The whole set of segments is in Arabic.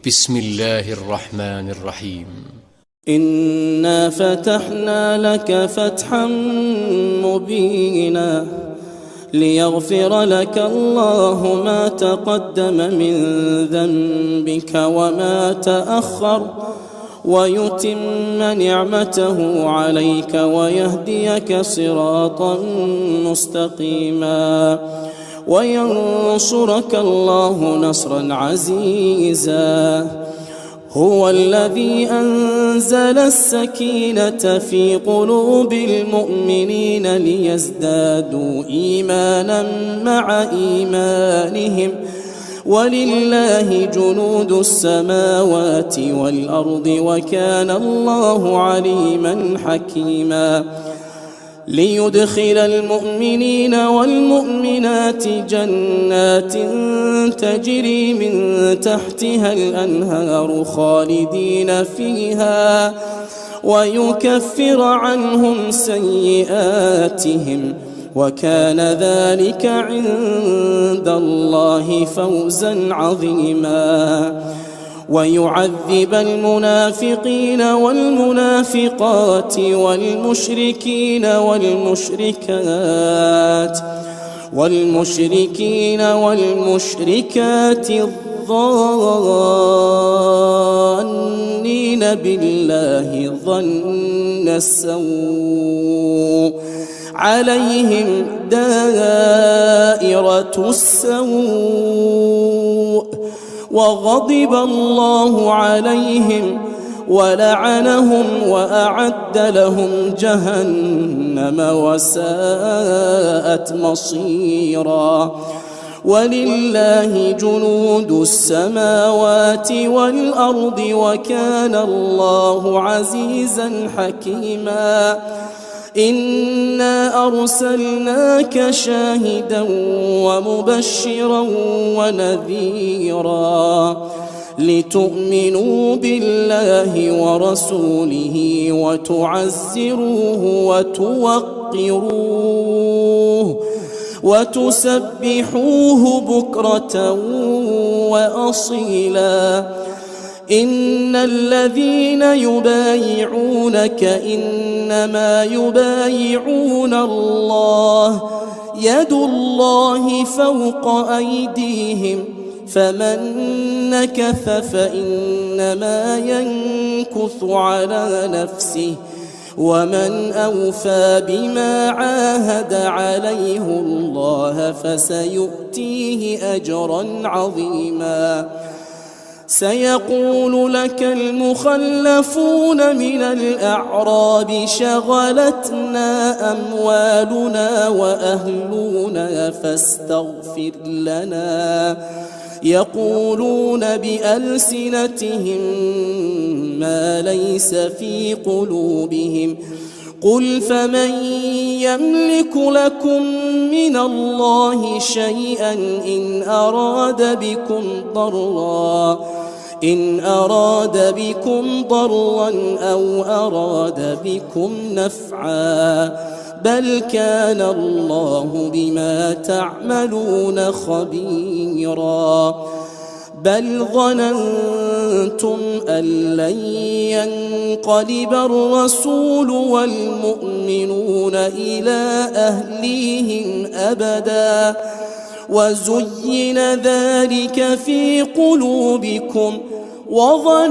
بسم الله الرحمن الرحيم. إنا فتحنا لك فتحا مبينا ليغفر لك الله ما تقدم من ذنبك وما تأخر ويتم نعمته عليك ويهديك صراطا مستقيما وينصرك الله نصرا عزيزا. هو الذي أنزل السكينة في قلوب المؤمنين ليزدادوا إيمانا مع إيمانهم ولله جنود السماوات والأرض وكان الله عليما حكيما. ليدخل المؤمنين والمؤمنات جنات تجري من تحتها الأنهار خالدين فيها ويكفر عنهم سيئاتهم وكان ذلك عند الله فوزا عظيما. ويعذب المنافقين والمنافقات والمشركين والمشركات الظانين بالله ظن السوء عليهم دائرة السوء وغضب الله عليهم ولعنهم وأعد لهم جهنم وساءت مصيرا. ولله جنود السماوات والأرض وكان الله عزيزا حكيما. إنا أرسلناك شاهدا ومبشرا ونذيرا لتؤمنوا بالله ورسوله وتعزروه وتوقروه وتسبحوه بكرة وأصيلا. إن الذين يبايعونك إنما يبايعون الله يد الله فوق أيديهم فمن نكث فإنما ينكث على نفسه ومن أوفى بما عاهد عليه الله فسيؤتيه أجرا عظيما. سيقول لك المخلفون من الأعراب شغلتنا أموالنا وأهلنا فاستغفر لنا. يقولون بألسنتهم ما ليس في قلوبهم قل فمن يملك لكم من الله شيئا إن أراد بكم ضرا أو أراد بكم نفعا بل كان الله بما تعملون خبيرا. بل ظننتم أن لن ينقلب الرسول والمؤمنون إلى أهليهم أبدا وزين ذلك في قلوبكم وظننتم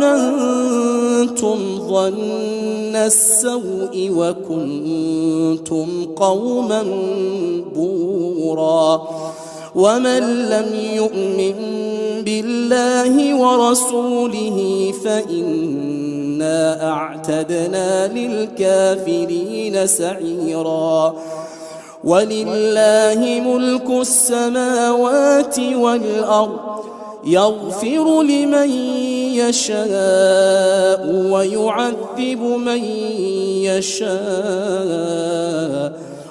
ظن السوء وكنتم قوما بورا. ومن لم يؤمن بالله ورسوله فإنا أعتدنا للكافرين سعيرا. ولله ملك السماوات والأرض يغفر لمن يشاء ويعذب من يشاء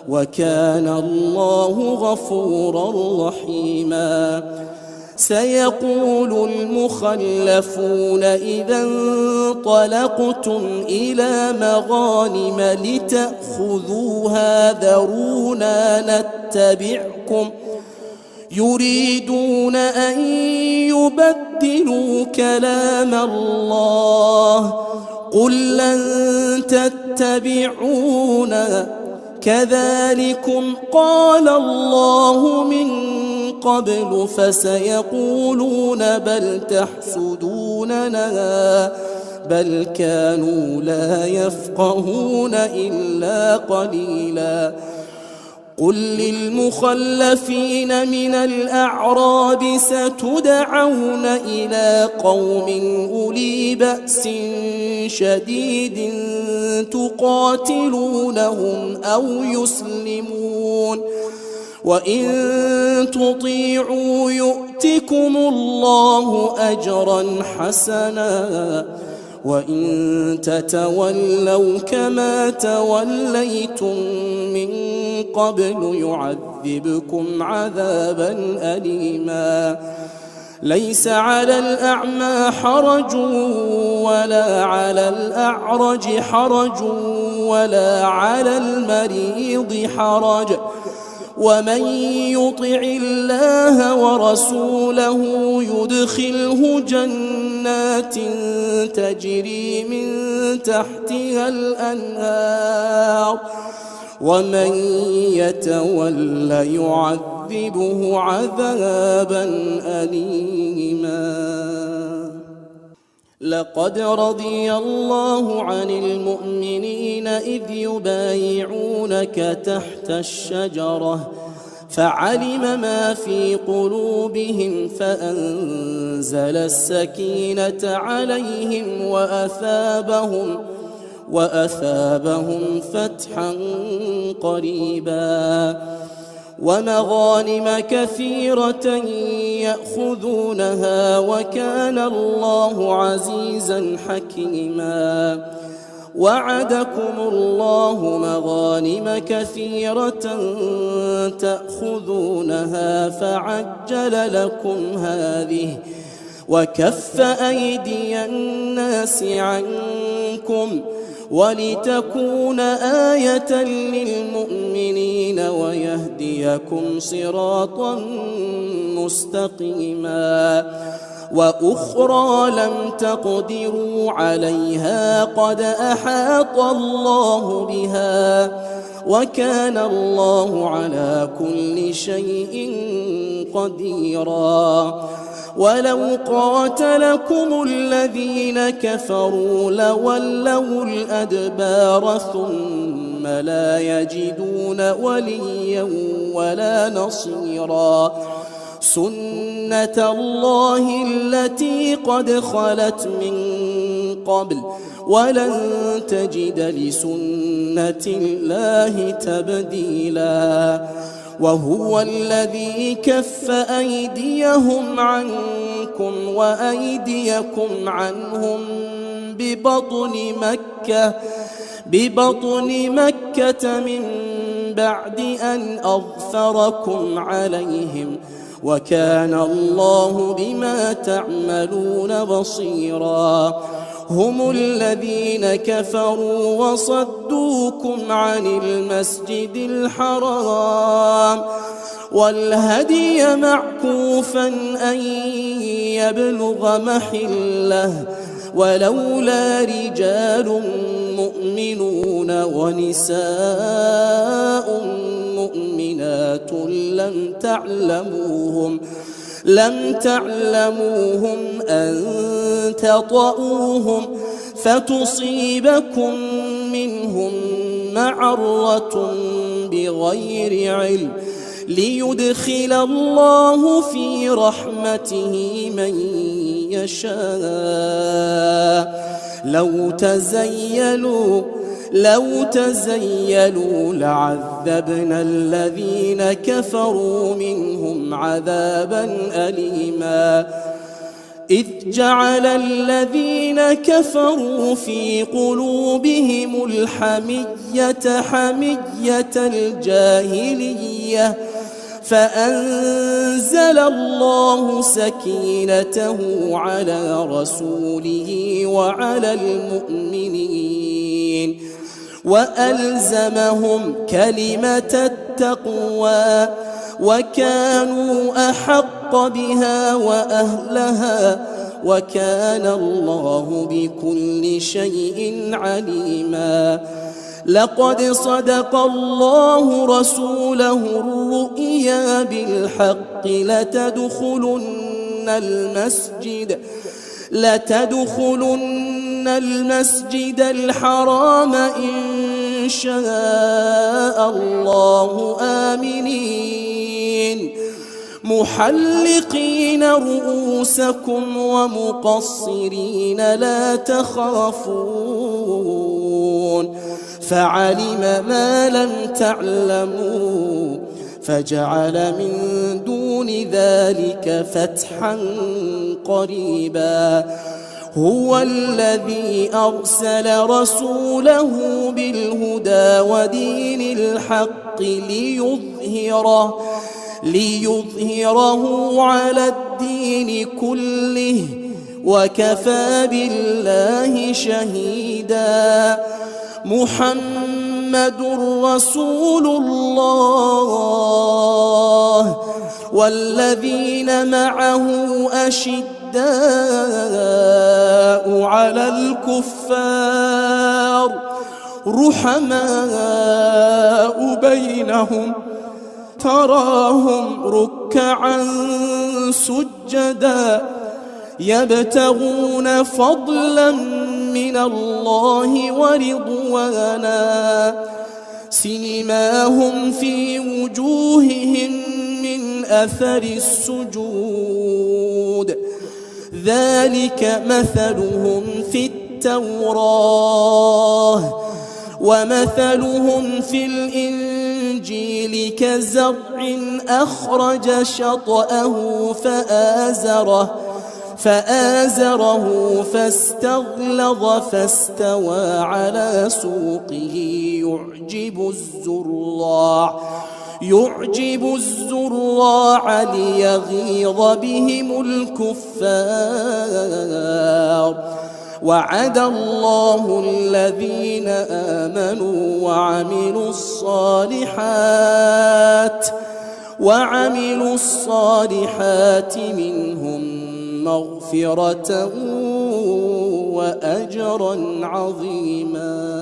وكان الله غفورا رحيما. سيقول المخلفون إذا انطلقتم إلى مغانم لتأخذوها ذرونا نتبعكم يريدون أن يبدلوا كلام الله قل لن تتبعونا كذلكم قال الله من قبل فسيقولون بل تحسدوننا بل كانوا لا يفقهون إلا قليلا قل للمخلفين من الأعراب ستدعون إلى قوم أولي بأس شديد تقاتلونهم أو يسلمون وإن تطيعوا يؤتكم الله أجرا حسنا وإن تتولوا كما توليتم من قبل يعذبكم عذابا أليما ليس على الأعمى حرج ولا على الأعرج حرج ولا على المريض حرج ومن يطع الله ورسوله يدخله جنات تجري من تحتها الأنهار ومن يتول يعذبه عذابا أليما لقد رضي الله عن المؤمنين إذ يبايعونك تحت الشجرة فعلم ما في قلوبهم فأنزل السكينة عليهم وأثابهم فتحا قريبا ومغانم كثيرة يأخذونها وكان الله عزيزا حكيما وعدكم الله مغانم كثيرة تأخذونها فعجل لكم هذه وكف أيدي الناس عنكم ولتكون آية للمؤمنين ويهديكم صراطا مستقيما وأخرى لم تقدروا عليها قد أحاط الله بها وكان الله على كل شيء قديرا ولو قاتلكم الذين كفروا لولوا الأدبار ثم لا يجدون وليا ولا نصيرا سنة الله التي قد خلت من قبل ولن تجد لسنة الله تبديلا وهو الذي كف أيديهم عنكم وأيديكم عنهم ببطن مكة من بعد أن أظفركم عليهم وكان الله بما تعملون بصيرا هم الذين كفروا وصدوكم عن المسجد الحرام والهدي معكوفا أن يبلغ محله ولولا رجال مؤمنون ونساء مؤمنات لم تعلموهم أن تطؤوهم فتصيبكم منهم معرة بغير علم ليدخل الله في رحمته من يشاء لو تزيلوا لعذبنا الذين كفروا منهم عذابا أليما إذ جعل الذين كفروا في قلوبهم الحمية حمية الجاهلية فأنزل الله سكينته على رسوله وعلى المؤمنين وألزمهم كلمة التقوى وكانوا أحق بها وأهلها وكان الله بكل شيء عليما. لقد صدق الله رسوله الرؤيا بالحق لتدخلن المسجد الحرام إن شاء الله آمنين محلقين رؤوسكم ومقصرين لا تخافون فعلم ما لم تعلموا فجعل من دون ذلك فتحا قريبا. هو الذي أرسل رسوله بالهدى ودين الحق ليظهره على الدين كله وكفى بالله شهيدا. محمد رسول الله والذين معه أشداء على الكفار رحماء بينهم تراهم ركعا سجدا يبتغون فضلا من الله ورضوانا سيماهم في وجوههم من أثر السجود ذلك مثلهم في التوراة ومثلهم في الإنجيل كزرع أخرج شطأه فآزره فاستغلظ فاستوى على سوقه يعجب الزراع ليغيظ بهم الكفار. وعد الله الذين آمنوا وعملوا الصالحات منهم مغفرة وأجرا عظيما.